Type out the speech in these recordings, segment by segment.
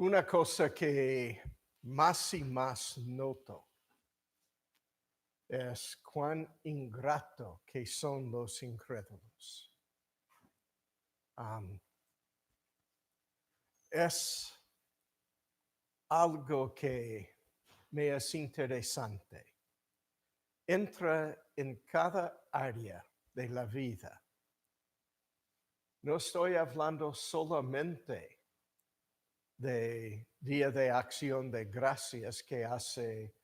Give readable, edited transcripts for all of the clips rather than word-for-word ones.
Una cosa que más y más noto es cuán ingrato que son los incrédulos. Es algo que me es interesante. Entra en cada área de la vida. No estoy hablando solamente de Día de Acción de Gracias que hace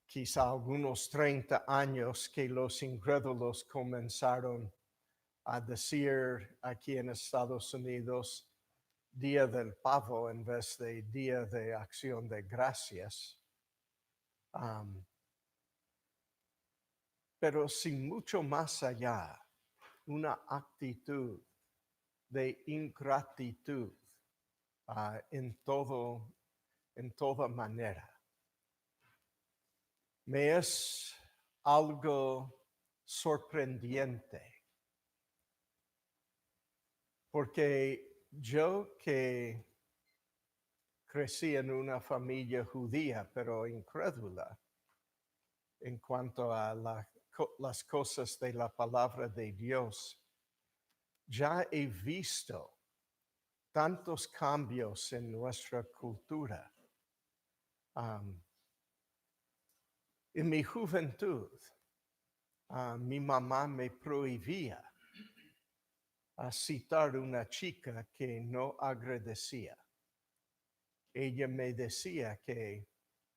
quizá algunos 30 años que los incrédulos comenzaron a decir aquí en Estados Unidos Día del Pavo en vez de Día de Acción de Gracias. Pero sin mucho más allá, una actitud de ingratitud en toda manera. Me es algo sorprendente, porque yo que crecí en una familia judía, pero incrédula en cuanto a las cosas de la palabra de Dios, ya he visto tantos cambios en nuestra cultura. En mi juventud, mi mamá me prohibía citar una chica que no agradecía. Ella me decía que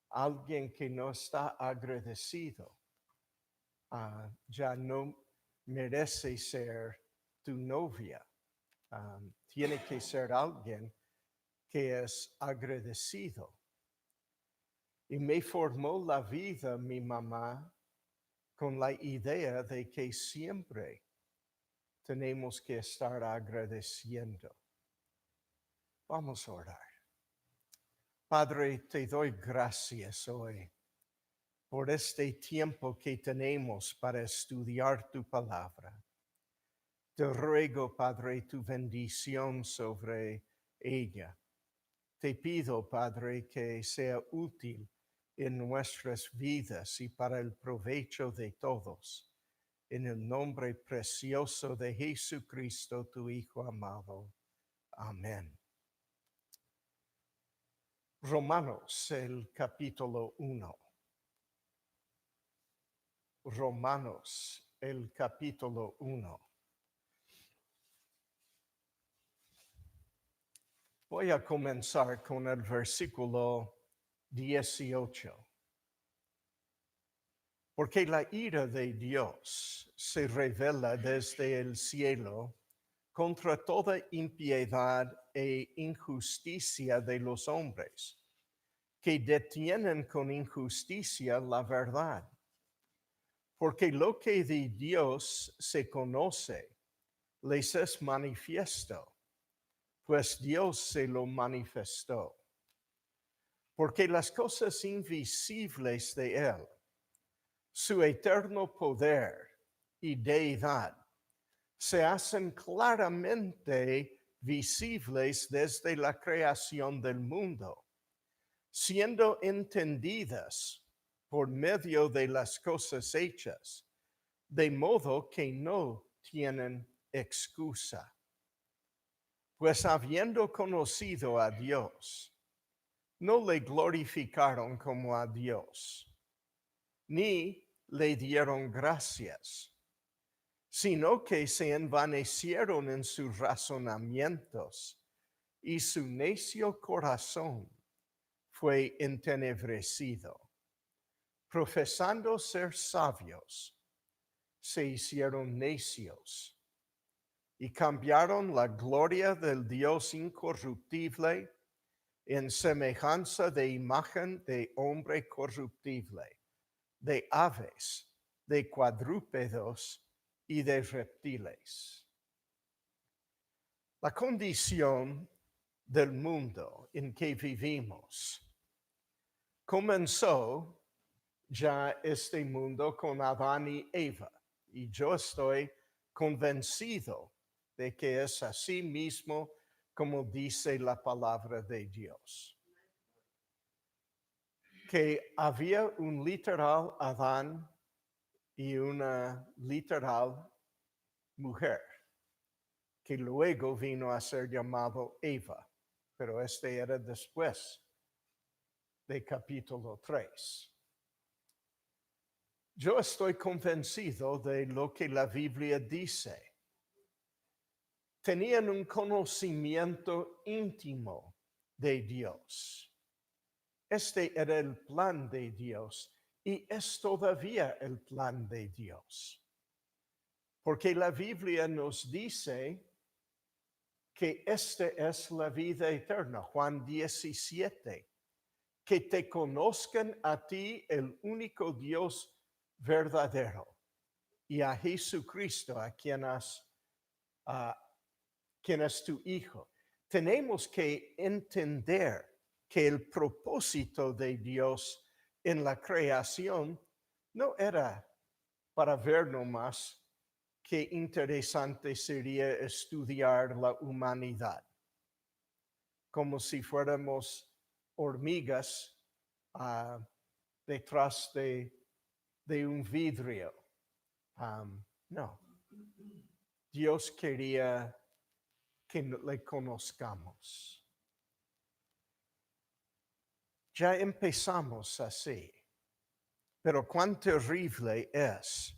alguien que no está agradecido ya no merece ser tu novia. Tiene que ser alguien que es agradecido. Y me formó la vida mi mamá con la idea de que siempre tenemos que estar agradeciendo. Vamos a orar. Padre, te doy gracias hoy por este tiempo que tenemos para estudiar tu palabra. Te ruego, Padre, tu bendición sobre ella. Te pido, Padre, que sea útil en nuestras vidas y para el provecho de todos. En el nombre precioso de Jesucristo, tu Hijo amado. Amén. Romanos, el capítulo 1. Romanos, el capítulo 1. Voy a comenzar con el versículo 18. Porque la ira de Dios se revela desde el cielo contra toda impiedad e injusticia de los hombres, que detienen con injusticia la verdad. Porque lo que de Dios se conoce les es manifiesto, pues Dios se lo manifestó. Porque las cosas invisibles de Él, su eterno poder y deidad, se hacen claramente visibles desde la creación del mundo, siendo entendidas por medio de las cosas hechas, de modo que no tienen excusa. Pues habiendo conocido a Dios, no le glorificaron como a Dios, ni le dieron gracias, sino que se envanecieron en sus razonamientos, y su necio corazón fue entenebrecido. Profesando ser sabios, se hicieron necios, y cambiaron la gloria del Dios incorruptible en semejanza de imagen de hombre corruptible, de aves, de cuadrúpedos y de reptiles. La condición del mundo en que vivimos comenzó ya este mundo con Adán y Eva, y yo estoy convencido de que es así mismo como dice la palabra de Dios. Que había un literal Adán y una literal mujer, que luego vino a ser llamado Eva, pero este era después de capítulo 3. Yo estoy convencido de lo que la Biblia dice. Tenían un conocimiento íntimo de Dios. Este era el plan de Dios y es todavía el plan de Dios. Porque la Biblia nos dice que esta es la vida eterna, Juan 17, que te conozcan a ti, el único Dios verdadero, y a Jesucristo, a quien es tu Hijo. Tenemos que entender que el propósito de Dios en la creación no era para ver nomás qué interesante sería estudiar la humanidad, como si fuéramos hormigas detrás de un vidrio. No, Dios quería que le conozcamos. Ya empezamos así, pero cuán terrible es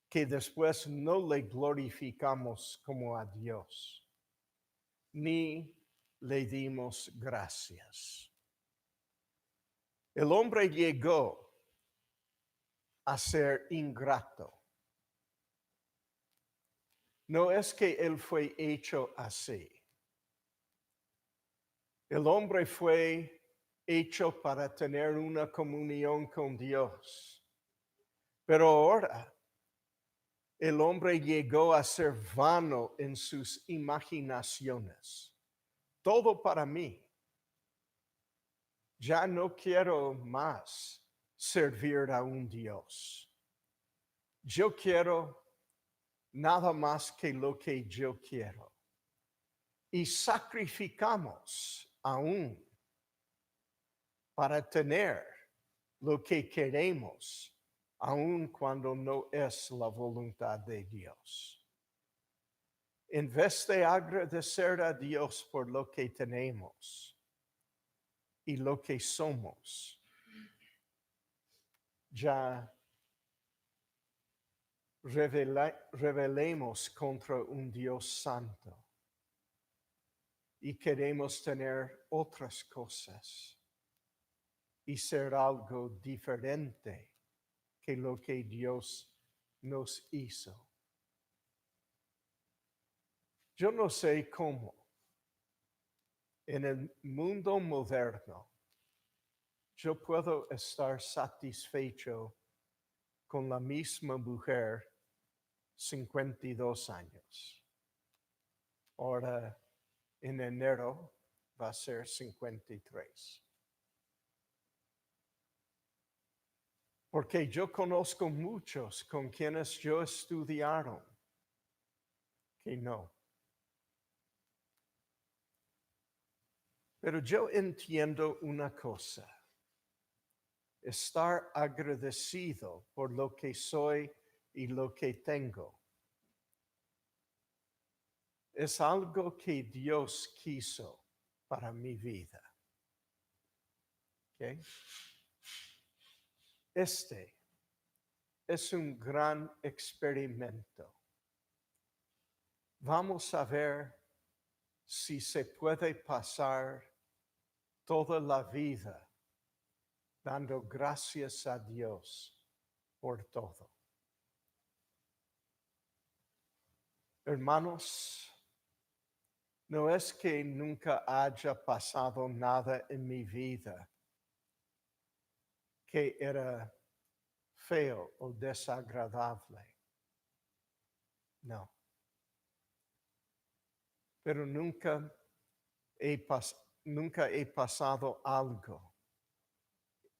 que después no le glorificamos como a Dios, ni le dimos gracias. El hombre llegó a ser ingrato. No es que él fue hecho así. El hombre fue hecho para tener una comunión con Dios. Pero ahora el hombre llegó a ser vano en sus imaginaciones. Todo para mí. Ya no quiero más servir a un Dios. Yo quiero nada más que lo que yo quiero. Y sacrificamos aún para tener lo que queremos, aun cuando no es la voluntad de Dios. En vez de agradecer a Dios por lo que tenemos y lo que somos, ya rebelemos contra un Dios santo y queremos tener otras cosas y ser algo diferente que lo que Dios nos hizo. Yo no sé cómo en el mundo moderno yo puedo estar satisfecho con la misma mujer 52 años. Ahora en enero va a ser 53. Porque yo conozco muchos con quienes yo estudiaron que no. Pero yo entiendo una cosa. Estar agradecido por lo que soy y lo que tengo es algo que Dios quiso para mi vida. ¿Okay? Este es un gran experimento. Vamos a ver si se puede pasar toda la vida dando gracias a Dios por todo. Hermanos, no es que nunca haya pasado nada en mi vida que era feo o desagradable. No. Pero nunca he pasado algo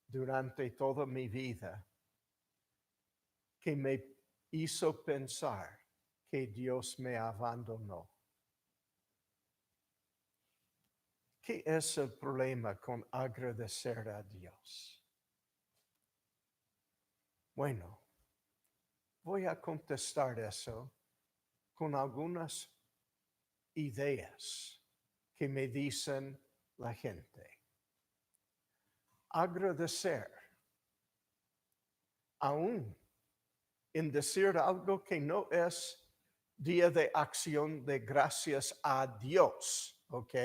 durante toda mi vida que me hizo pensar que Dios me abandonó. ¿Qué es el problema con agradecer a Dios? Bueno, voy a contestar eso con algunas ideas que me dicen la gente. Agradecer, aún en decir algo que no es día de acción de gracias a Dios, ¿ok?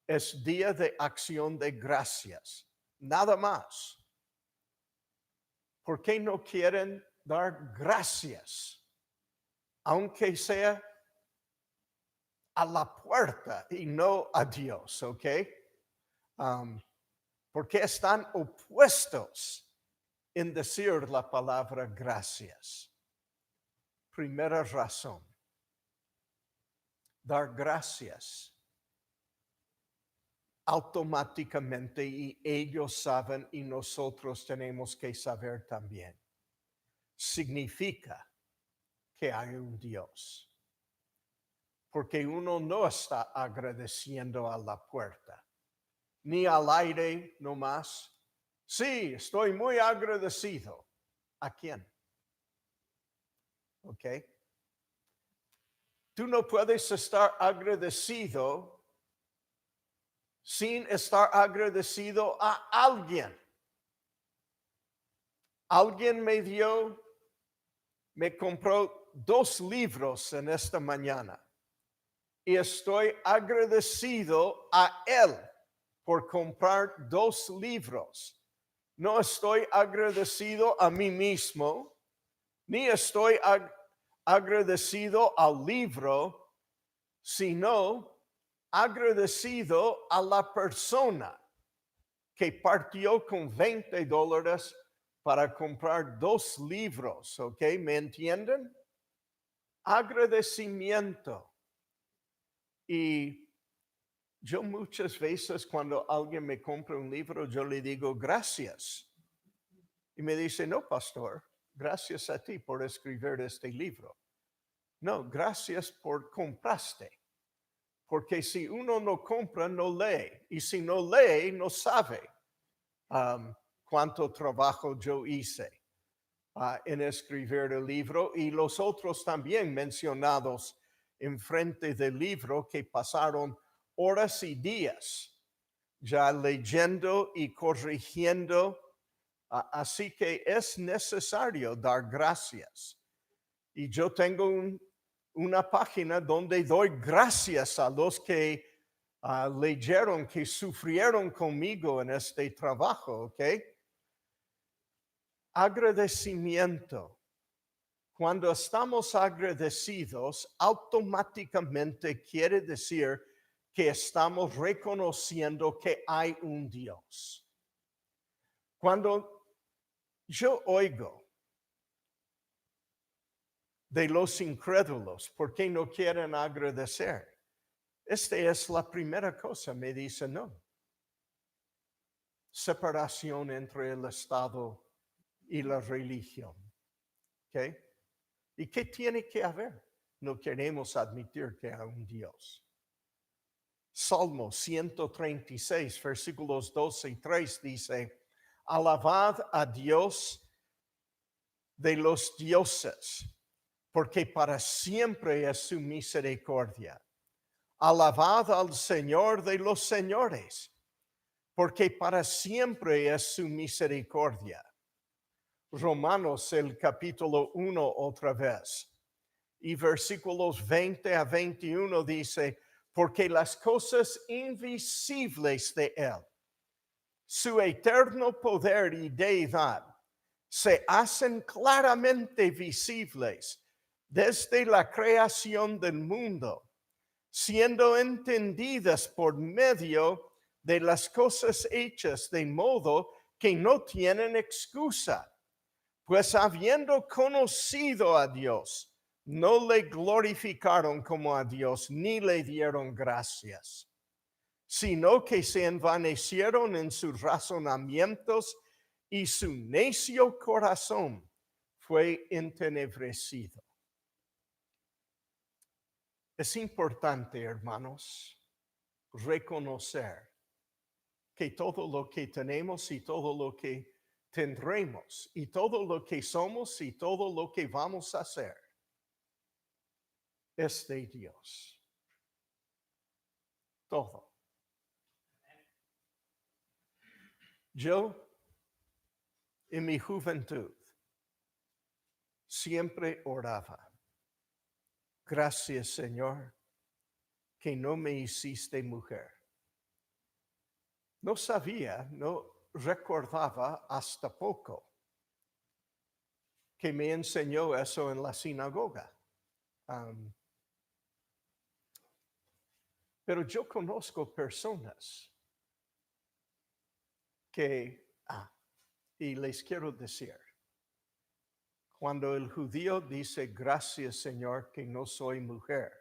Es día de acción de gracias, nada más. ¿Por qué no quieren dar gracias? Aunque sea a la puerta y no a Dios, ¿ok? Porque están opuestos en decir la palabra gracias. Primera razón, dar gracias automáticamente, y ellos saben y nosotros tenemos que saber también, significa que hay un Dios. Porque uno no está agradeciendo a la puerta, ni al aire nomás. Sí, estoy muy agradecido. ¿A quién? ¿Ok? Tú no puedes estar agradecido sin estar agradecido a alguien. Alguien me compró 2 libros en esta mañana y estoy agradecido a él por comprar 2 libros. No estoy agradecido a mí mismo, ni estoy agradecido al libro, sino agradecido a la persona que partió con $20 para comprar 2 libros, ¿ok? ¿Me entienden? Agradecimiento. Y yo muchas veces cuando alguien me compra un libro, yo le digo gracias. Y me dice, no, pastor, gracias a ti por escribir este libro. No, gracias por compraste. Porque si uno no compra, no lee. Y si no lee, no sabe cuánto trabajo yo hice en escribir el libro. Y los otros también mencionados enfrente del libro que pasaron horas y días ya leyendo y corrigiendo. Así que es necesario dar gracias. Y yo tengo una página donde doy gracias a los que leyeron, que sufrieron conmigo en este trabajo, ¿ok? Agradecimiento. Cuando estamos agradecidos, automáticamente quiere decir que estamos reconociendo que hay un Dios. Cuando yo oigo de los incrédulos, ¿por qué no quieren agradecer? Esta es la primera cosa, me dice, no. Separación entre el Estado y la religión. ¿Ok? ¿Y qué tiene que haber? No queremos admitir que hay un Dios. Salmo 136, versículos 12 y 3 dice, alabad a Dios de los dioses, porque para siempre es su misericordia. Alabad al Señor de los señores, porque para siempre es su misericordia. Romanos el capítulo 1 otra vez. Y versículos 20 a 21 dice, porque las cosas invisibles de Él, su eterno poder y deidad, se hacen claramente visibles desde la creación del mundo, siendo entendidas por medio de las cosas hechas de modo que no tienen excusa. Pues habiendo conocido a Dios, no le glorificaron como a Dios, ni le dieron gracias, sino que se envanecieron en sus razonamientos y su necio corazón fue entenebrecido. Es importante, hermanos, reconocer que todo lo que tenemos y todo lo que tendremos y todo lo que somos y todo lo que vamos a hacer es de Dios. Todo. Yo, en mi juventud, siempre oraba. Gracias, Señor, que no me hiciste mujer. No sabía, no recordaba hasta poco que me enseñó eso en la sinagoga. Pero yo conozco personas que, y les quiero decir, cuando el judío dice, gracias Señor que no soy mujer,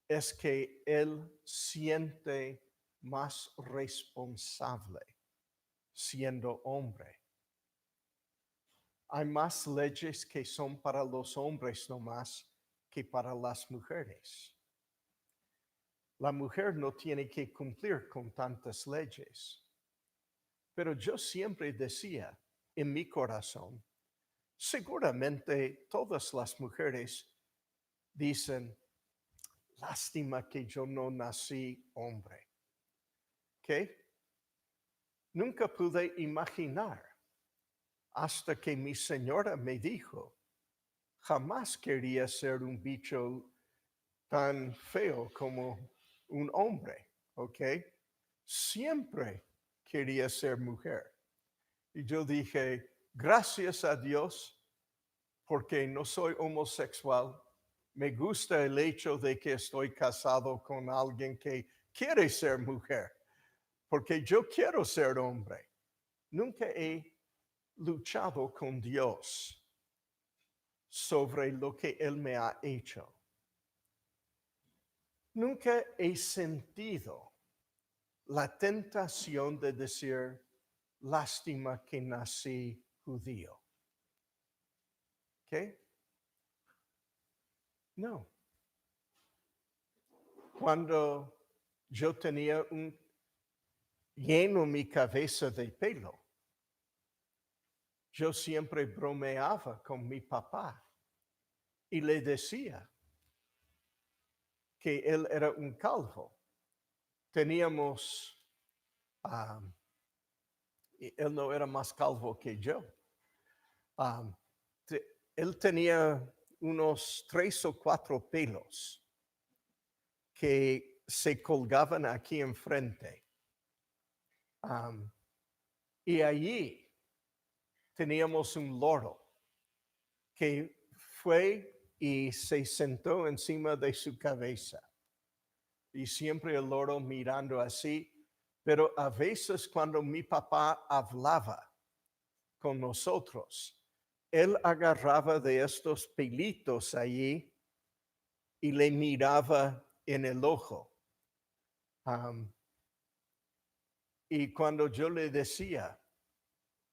es que él siente más responsable siendo hombre. Hay más leyes que son para los hombres nomás que para las mujeres. La mujer no tiene que cumplir con tantas leyes. Pero yo siempre decía en mi corazón, seguramente todas las mujeres dicen, lástima que yo no nací hombre. ¿Qué? Nunca pude imaginar hasta que mi señora me dijo, jamás quería ser un bicho tan feo como un hombre, ¿ok? Siempre quería ser mujer. Y yo dije, gracias a Dios, porque no soy homosexual. Me gusta el hecho de que estoy casado con alguien que quiere ser mujer, porque yo quiero ser hombre. Nunca he luchado con Dios sobre lo que Él me ha hecho. Nunca he sentido la tentación de decir, lástima que nací judío. ¿Qué? No. Cuando yo tenía lleno mi cabeza de pelo, yo siempre bromeaba con mi papá y le decía que él era un calvo. Teníamos, y él no era más calvo que yo. Él tenía unos 3 o 4 pelos que se colgaban aquí enfrente. Y allí teníamos un loro que fue y se sentó encima de su cabeza. Y siempre el loro mirando así. Pero a veces cuando mi papá hablaba con nosotros, él agarraba de estos pelitos allí y le miraba en el ojo. Y cuando yo le decía,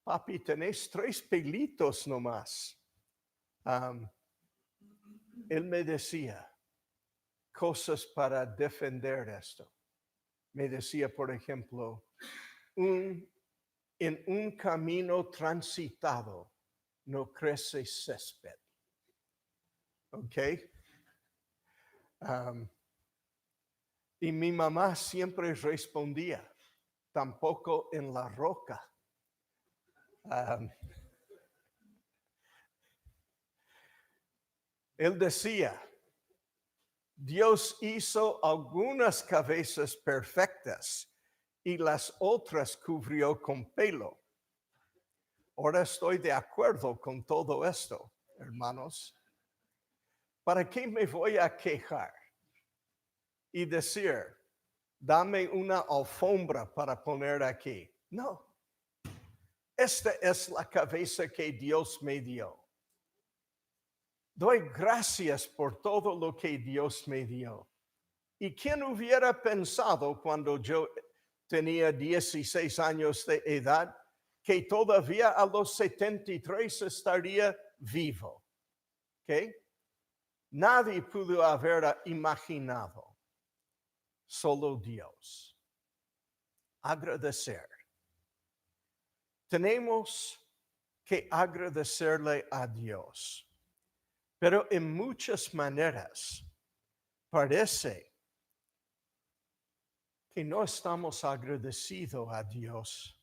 papi, tenés 3 pelitos nomás. Él me decía cosas para defender esto. Me decía, por ejemplo, en un camino transitado no crece césped. ¿Ok? Y mi mamá siempre respondía, tampoco en la roca. Él decía, Dios hizo algunas cabezas perfectas y las otras cubrió con pelo. Ahora estoy de acuerdo con todo esto, hermanos. ¿Para qué me voy a quejar y decir, dame una alfombra para poner aquí? No. Esta es la cabeza que Dios me dio. Doy gracias por todo lo que Dios me dio. ¿Y quién hubiera pensado cuando yo tenía 16 años de edad que todavía a los 73 estaría vivo? ¿Ok? Nadie pudo haber imaginado. solo Dios. Agradecer. Tenemos que agradecerle a Dios, pero en muchas maneras parece que no estamos agradecidos a Dios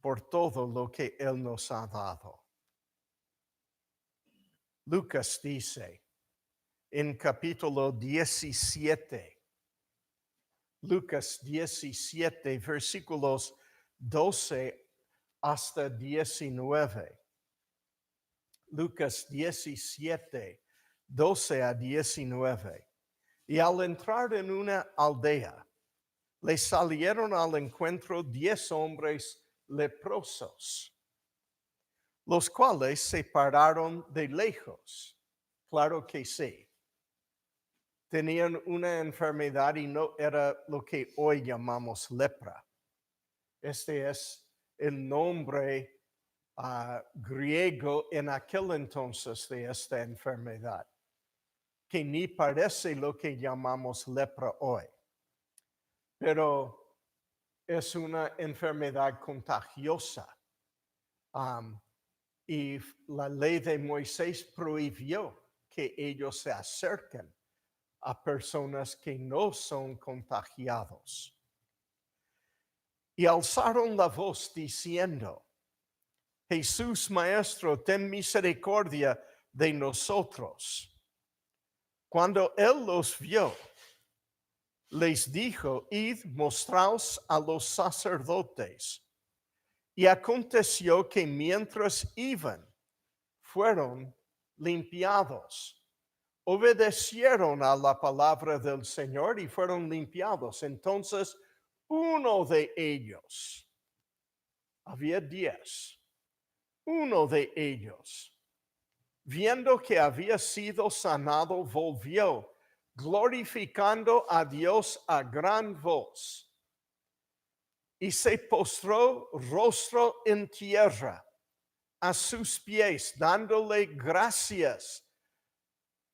por todo lo que Él nos ha dado. Lucas dice en capítulo 17, Lucas 17, versículos 12 hasta 19. Lucas 17, 12 a 19. Y al entrar en una aldea, le salieron al encuentro 10 hombres leprosos, los cuales se pararon de lejos. Claro que sí. Tenían una enfermedad y no era lo que hoy llamamos lepra. Este es el nombre griego en aquel entonces de esta enfermedad, que ni parece lo que llamamos lepra hoy, pero es una enfermedad contagiosa. Y la ley de Moisés prohibió que ellos se acerquen a personas que no son contagiados. Y alzaron la voz diciendo: Jesús, Maestro, ten misericordia de nosotros. Cuando él los vio, les dijo: Id, mostraos a los sacerdotes. Y aconteció que mientras iban, fueron limpiados. Obedecieron a la palabra del Señor y fueron limpiados. Entonces, uno de ellos, había 10, uno de ellos, viendo que había sido sanado, volvió, glorificando a Dios a gran voz, y se postró rostro en tierra a sus pies, dándole gracias.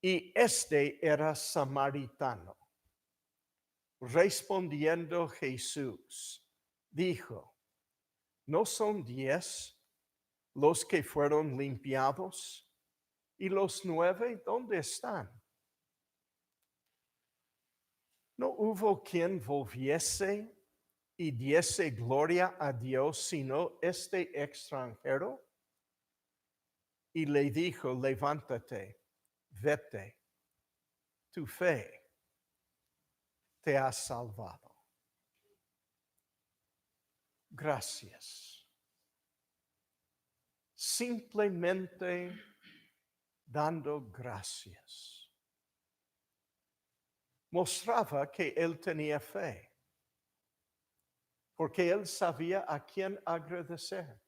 Y este era samaritano. Respondiendo Jesús, dijo: ¿No son 10 los que fueron limpiados? ¿Y los 9 dónde están? ¿No hubo quien volviese y diese gloria a Dios sino este extranjero? Y le dijo: levántate, vete, tu fe te ha salvado. Gracias. Simplemente dando gracias. Mostraba que él tenía fe, porque él sabía a quién agradecer,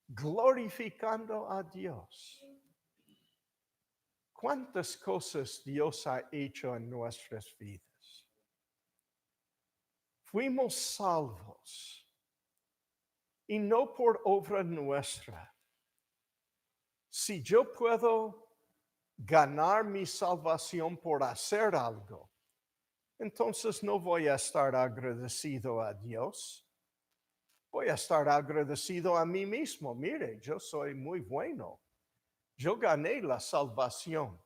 glorificando a Dios. ¿Cuántas cosas Dios ha hecho en nuestras vidas? Fuimos salvos, y no por obra nuestra. Si yo puedo ganar mi salvación por hacer algo, entonces no voy a estar agradecido a Dios. Voy a estar agradecido a mí mismo. Mire, yo soy muy bueno. Yo gané la salvación.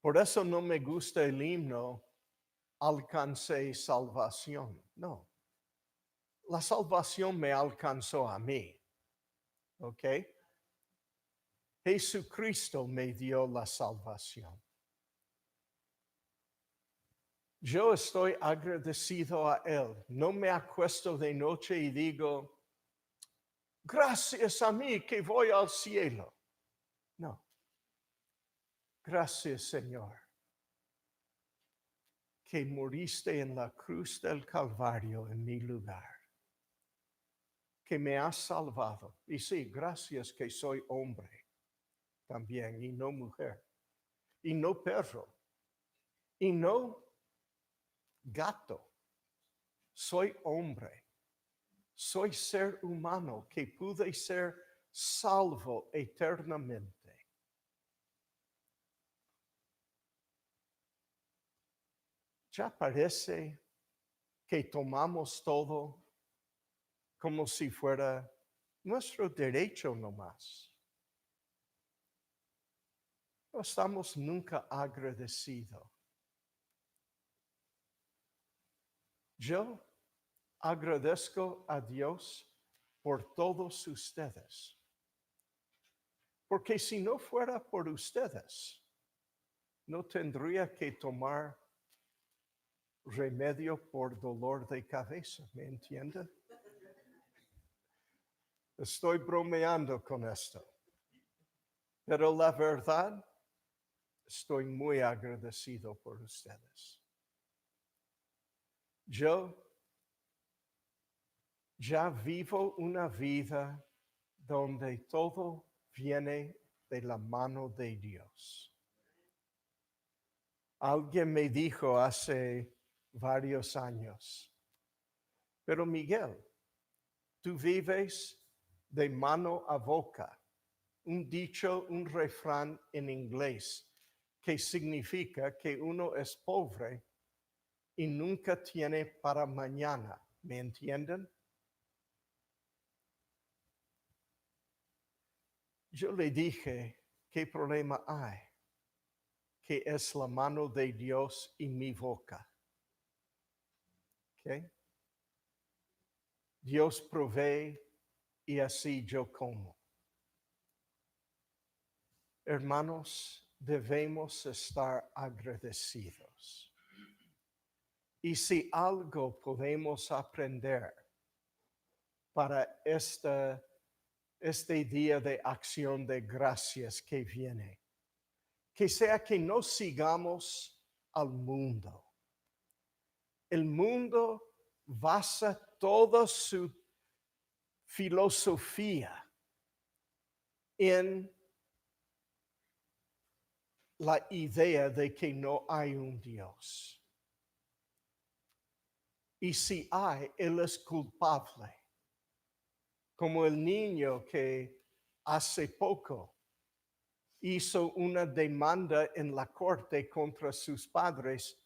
Por eso no me gusta el himno, alcancé salvación. No. La salvación me alcanzó a mí. ¿Ok? Jesucristo me dio la salvación. Yo estoy agradecido a Él. No me acuesto de noche y digo: gracias a mí que voy al cielo. No. Gracias, Señor, que moriste en la cruz del Calvario en mi lugar, que me has salvado. Y sí, gracias que soy hombre también, y no mujer, y no perro, y no gato. Soy hombre, soy ser humano que pude ser salvo eternamente. ya parece que tomamos todo como si fuera nuestro derecho nomás. No estamos nunca agradecidos. Yo agradezco a Dios por todos ustedes. Porque si no fuera por ustedes, no tendría que tomar remedio por dolor de cabeza, ¿me entiende? Estoy bromeando con esto. Pero la verdad, estoy muy agradecido por ustedes. Yo ya vivo una vida donde todo viene de la mano de Dios. Alguien me dijo hace varios años, pero Miguel, tú vives de mano a boca. Un dicho, un refrán en inglés que significa que uno es pobre y nunca tiene para mañana. ¿Me entienden? Yo le dije, ¿qué problema hay? Que es la mano de Dios y mi boca. ¿Okay? Dios provee y así yo como. Hermanos, debemos estar agradecidos. Y si algo podemos aprender para este día de acción de gracias que viene, que sea que no sigamos al mundo. El mundo basa toda su filosofía en la idea de que no hay un Dios. Y si hay, Él es culpable. Como el niño que hace poco hizo una demanda en la corte contra sus padres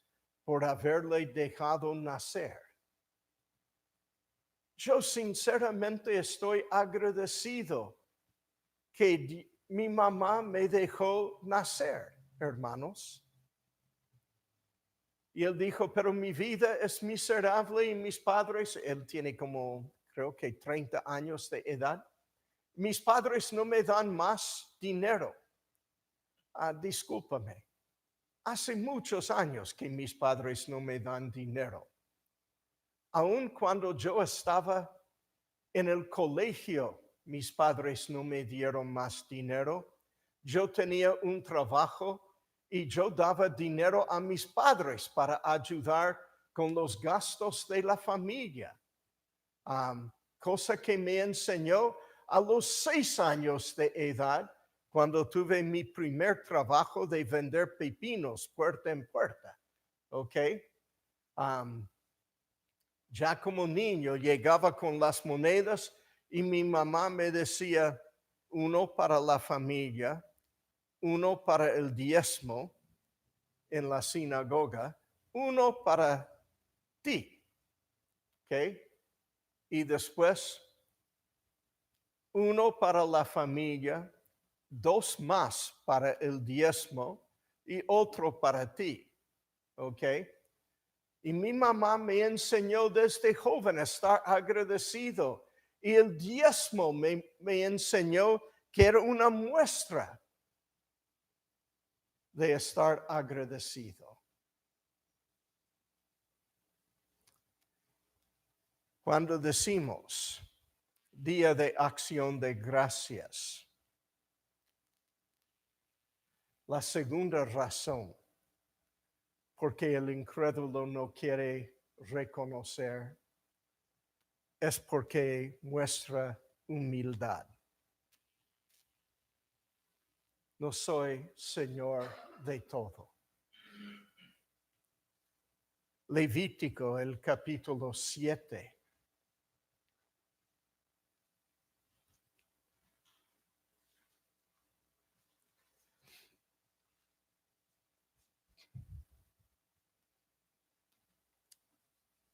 por haberle dejado nacer. Yo sinceramente estoy agradecido que mi mamá me dejó nacer, hermanos. Y él dijo, pero mi vida es miserable y mis padres, él tiene como, creo que 30 años de edad, mis padres no me dan más dinero. Discúlpame, hace muchos años que mis padres no me dan dinero. Aun cuando yo estaba en el colegio, mis padres no me dieron más dinero. Yo tenía un trabajo y yo daba dinero a mis padres para ayudar con los gastos de la familia. Cosa que me enseñó a los 6 años de edad, cuando tuve mi primer trabajo de vender pepinos puerta en puerta. ¿Ok? Ya como niño llegaba con las monedas y mi mamá me decía, uno para la familia, uno para el diezmo en la sinagoga, uno para ti. ¿Ok? Y después, uno para la familia, 2 más para el diezmo y otro para ti. ¿Ok? Y mi mamá me enseñó desde joven a estar agradecido. Y el diezmo me enseñó que era una muestra de estar agradecido. Cuando decimos Día de Acción de Gracias, la segunda razón porque el incrédulo no quiere reconocer es porque muestra humildad. No soy Señor de todo. Levítico, el capítulo 7.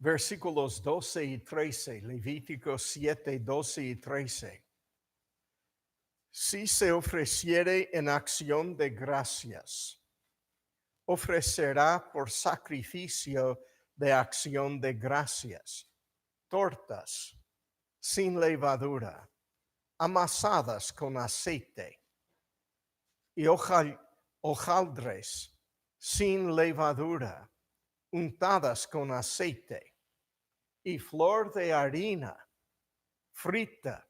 versículos 12 y 13, Levíticos 7, 12 y 13. Si se ofreciere en acción de gracias, ofrecerá por sacrificio de acción de gracias tortas sin levadura, amasadas con aceite, y hojaldres sin levadura, untadas con aceite, y flor de harina frita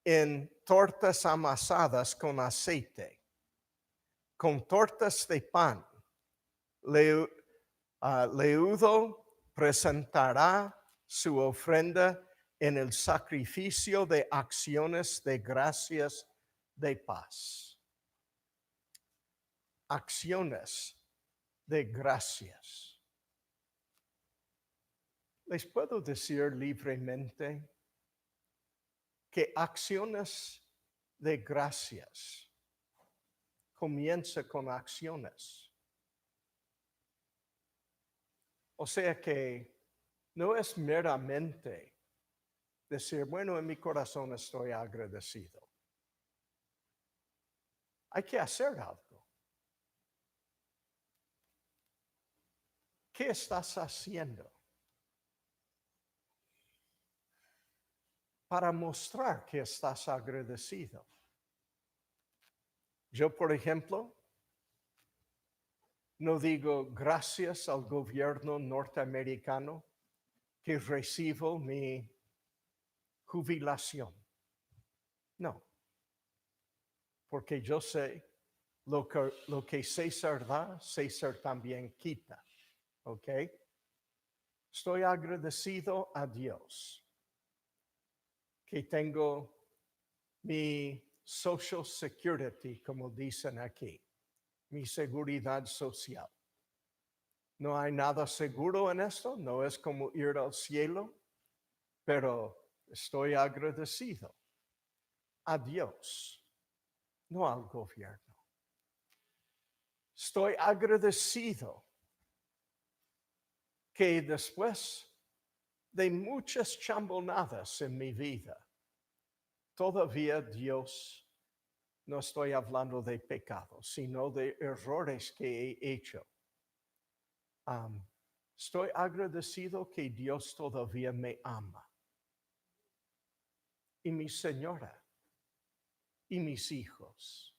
en tortas amasadas con aceite, con tortas de pan. Leudo presentará su ofrenda en el sacrificio de acciones de gracias de paz. Acciones de gracias. Les puedo decir libremente que acciones de gracias comienza con acciones. O sea que no es meramente decir, bueno, en mi corazón estoy agradecido. Hay que hacer algo. ¿Qué estás haciendo para mostrar que estás agradecido? Yo, por ejemplo, no digo gracias al gobierno norteamericano que recibo mi jubilación. No, porque yo sé lo que César da, César también quita. ¿Ok? Estoy agradecido a Dios que tengo mi Social Security, como dicen aquí, mi seguridad social. No hay nada seguro en esto, no es como ir al cielo, pero estoy agradecido a Dios, no al gobierno. Estoy agradecido que después de muchas chambonadas en mi vida, todavía Dios, no estoy hablando de pecados, sino de errores que he hecho. Estoy agradecido que Dios todavía me ama. Y mi señora, y mis hijos.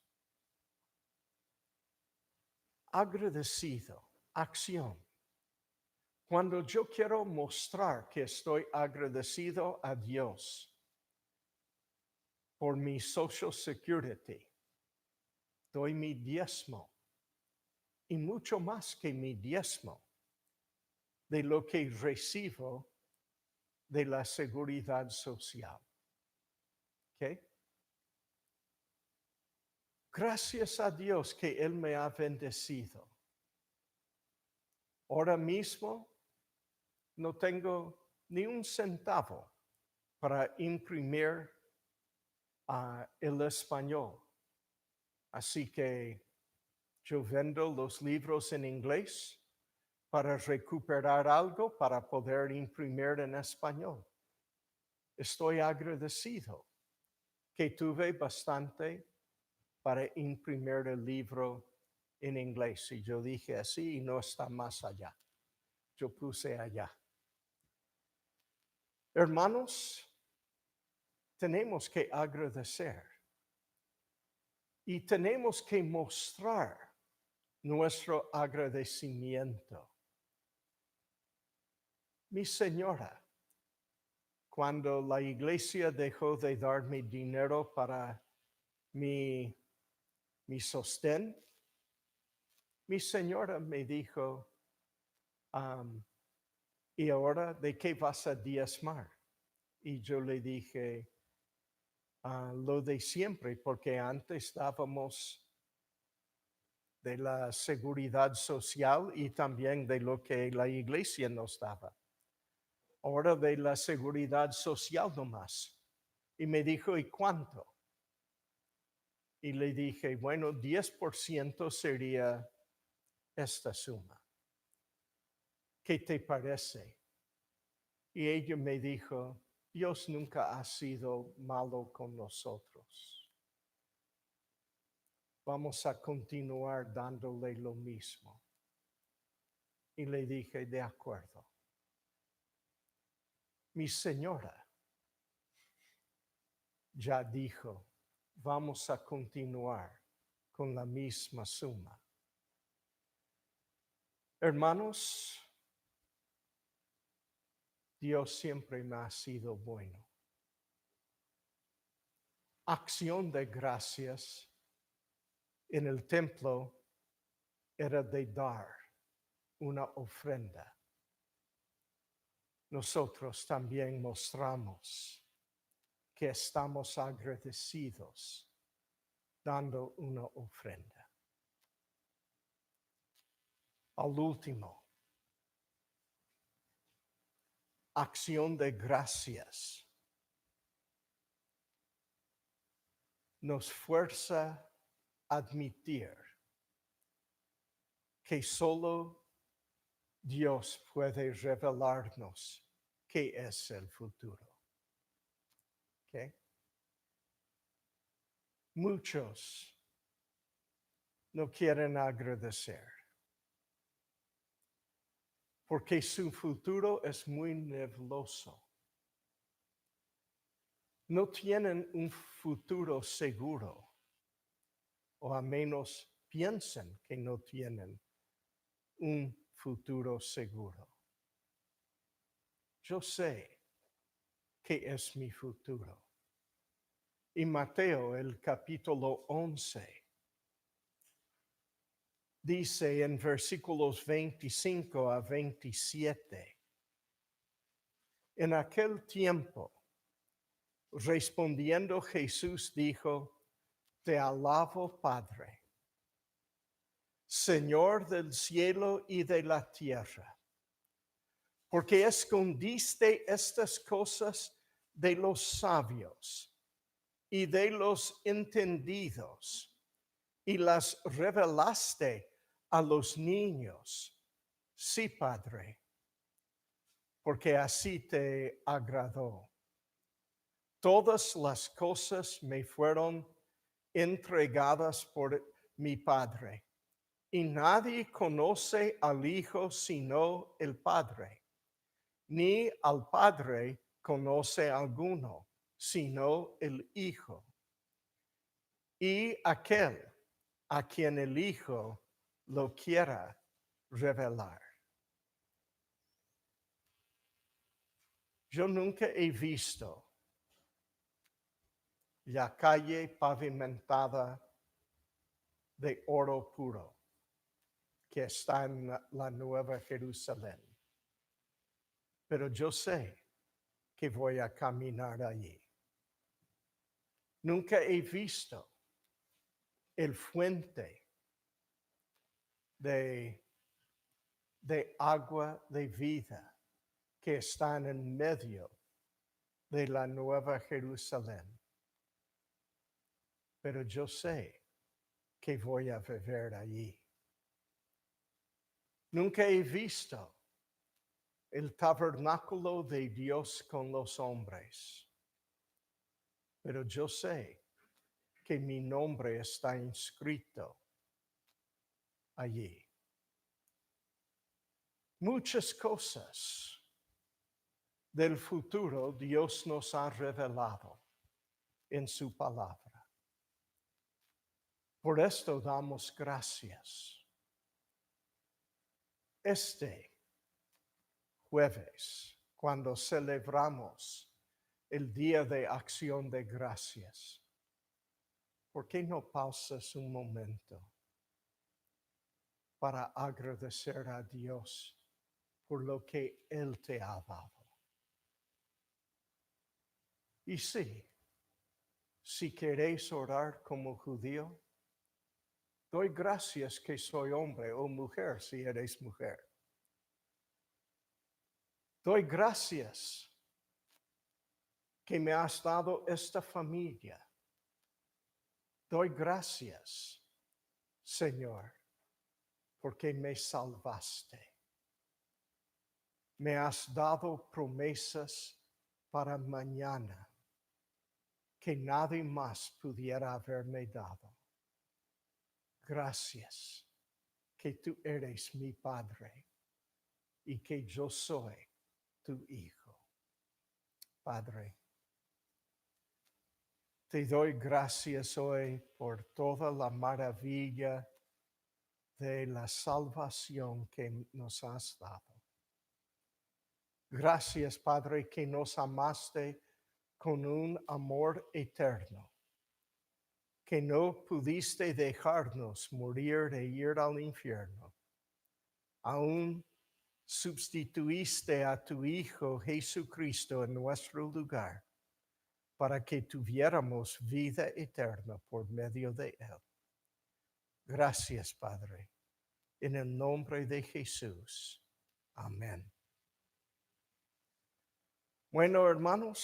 Agradecido, acción. Cuando yo quiero mostrar que estoy agradecido a Dios por mi Social Security, doy mi diezmo y mucho más que mi diezmo de lo que recibo de la seguridad social. ¿Ok? Gracias a Dios que Él me ha bendecido. Ahora mismo no tengo ni un centavo para imprimir el español. Así que yo vendo los libros en inglés para recuperar algo para poder imprimir en español. Estoy agradecido que tuve bastante para imprimir el libro en inglés. Y yo dije así y no está más allá. Yo puse allá. Hermanos, tenemos que agradecer y tenemos que mostrar nuestro agradecimiento. Mi señora, cuando la iglesia dejó de darme dinero para mi sostén, mi señora me dijo, ¿y ahora de qué vas a diezmar? Y yo le dije, lo de siempre, porque antes dábamos de la seguridad social y también de lo que la iglesia nos daba. Ahora de la seguridad social nomás. Y me dijo, ¿y cuánto? Y le dije, bueno, 10% sería esta suma. ¿Qué te parece? Y ella me dijo, Dios nunca ha sido malo con nosotros. Vamos a continuar dándole lo mismo. Y le dije, de acuerdo. Mi señora ya dijo, vamos a continuar con la misma suma. Hermanos, Dios siempre me ha sido bueno. Acción de gracias en el templo era de dar una ofrenda. Nosotros también mostramos que estamos agradecidos dando una ofrenda. Al último, acción de gracias nos fuerza a admitir que solo Dios puede revelarnos qué es el futuro. ¿Okay? Muchos no quieren agradecer porque su futuro es muy nebuloso. No tienen un futuro seguro, o al menos piensan que no tienen un futuro seguro. Yo sé qué es mi futuro. Y Mateo, el capítulo 11, dice en versículos 25 a 27, en aquel tiempo, respondiendo Jesús dijo, te alabo, Padre, Señor del cielo y de la tierra, porque escondiste estas cosas de los sabios y de los entendidos, y las revelaste a los niños. Sí, Padre, porque así te agradó. Todas las cosas me fueron entregadas por mi Padre, y nadie conoce al Hijo sino el Padre, ni al Padre conoce alguno sino el Hijo, y aquel a quien el Hijo lo quiera revelar. Yo nunca he visto la calle pavimentada de oro puro que está en la Nueva Jerusalén. Pero yo sé que voy a caminar allí. Nunca he visto el fuente de agua de vida que está en medio de la Nueva Jerusalén. Pero yo sé que voy a beber allí. Nunca he visto el tabernáculo de Dios con los hombres, pero yo sé que mi nombre está inscrito allí. Muchas cosas del futuro Dios nos ha revelado en su palabra. Por esto damos gracias. Este jueves, cuando celebramos el Día de Acción de Gracias, ¿por qué no pausas un momento para agradecer a Dios por lo que Él te ha dado? Y sí, si queréis orar como judío, doy gracias que soy hombre o mujer si eres mujer. Doy gracias que me has dado esta familia. Doy gracias, Señor, porque me salvaste. Me has dado promesas para mañana que nadie más pudiera haberme dado. Gracias que tú eres mi Padre y que yo soy tu Hijo. Padre, te doy gracias hoy por toda la maravilla de la salvación que nos has dado. Gracias, Padre, que nos amaste con un amor eterno, que no pudiste dejarnos morir e ir al infierno. Aún sustituiste a tu Hijo Jesucristo en nuestro lugar para que tuviéramos vida eterna por medio de Él. Gracias, Padre, en el nombre de Jesús. Amén. Bueno, hermanos,